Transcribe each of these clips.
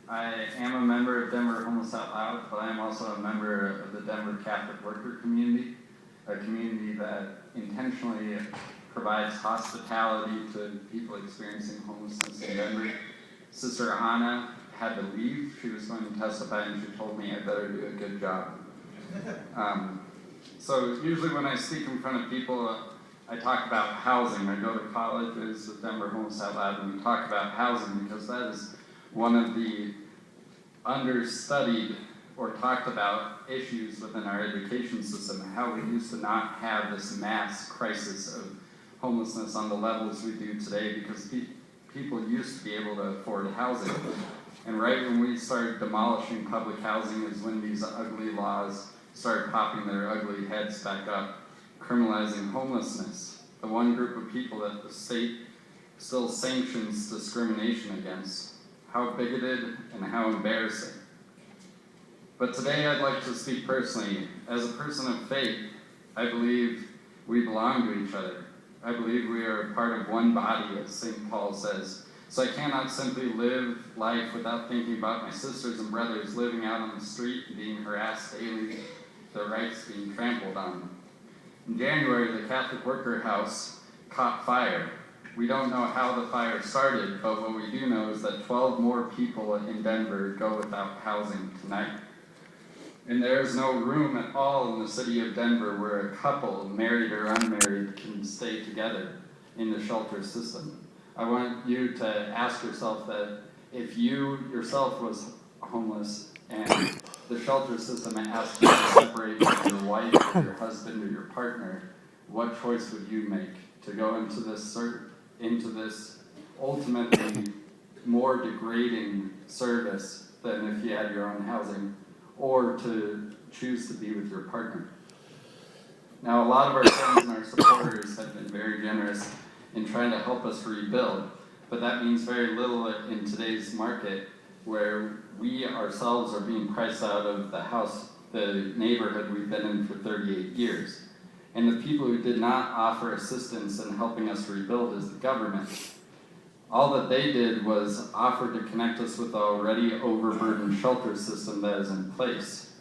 I am a member of Denver Homeless Out Loud, but I am also a member of the Denver Catholic Worker community, a community that intentionally provides hospitality to people experiencing homelessness in Denver. Sister Anna had to leave. She was going to testify and she told me I better do a good job. So usually when I speak in front of people, I talk about housing. I go to colleges with Denver Homeless Out Loud and we talk about housing because that is one of the understudied or talked about issues within our education system, how we used to not have this mass crisis of homelessness on the levels we do today because people used to be able to afford housing. And right when we started demolishing public housing is when these ugly laws started popping their ugly heads back up, criminalizing homelessness, the one group of people that the state still sanctions discrimination against. How bigoted and how embarrassing. But today I'd like to speak personally. As a person of faith, I believe we belong to each other. I believe we are part of one body, as St. Paul says. So I cannot simply live life without thinking about my sisters and brothers living out on the street and being harassed daily, their rights being trampled on. In January, the Catholic Worker House caught fire. We don't know how the fire started, but what we do know is that 12 more people in Denver go without housing tonight. And there's no room at all in the city of Denver where a couple, married or unmarried, can stay together in the shelter system. I want you to ask yourself that if you yourself was homeless and the shelter system asked you to separate from your wife or your husband or your partner, what choice would you make to go into this ultimately more degrading service than if you had your own housing, or to choose to be with your partner? Now, a lot of our friends and our supporters have been very generous in trying to help us rebuild, but that means very little in today's market where we ourselves are being priced out of the neighborhood we've been in for 38 years. And the people who did not offer assistance in helping us rebuild is the government. All that they did was offer to connect us with the already overburdened shelter system that is in place.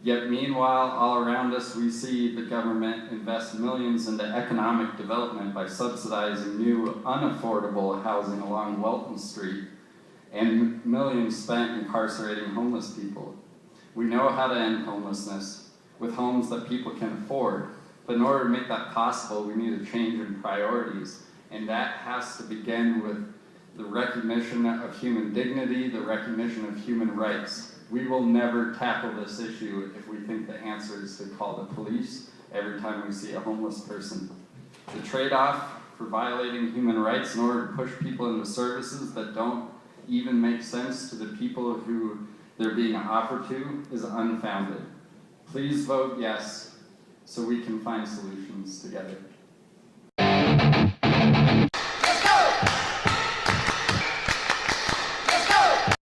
Yet meanwhile, all around us, we see the government invest millions into economic development by subsidizing new unaffordable housing along Welton Street and millions spent incarcerating homeless people. We know how to end homelessness with homes that people can afford. But in order to make that possible, we need a change in priorities. And that has to begin with the recognition of human dignity, the recognition of human rights. We will never tackle this issue if we think the answer is to call the police every time we see a homeless person. The trade-off for violating human rights in order to push people into services that don't even make sense to the people who they're being offered to is unfounded. Please vote yes, so we can find solutions together.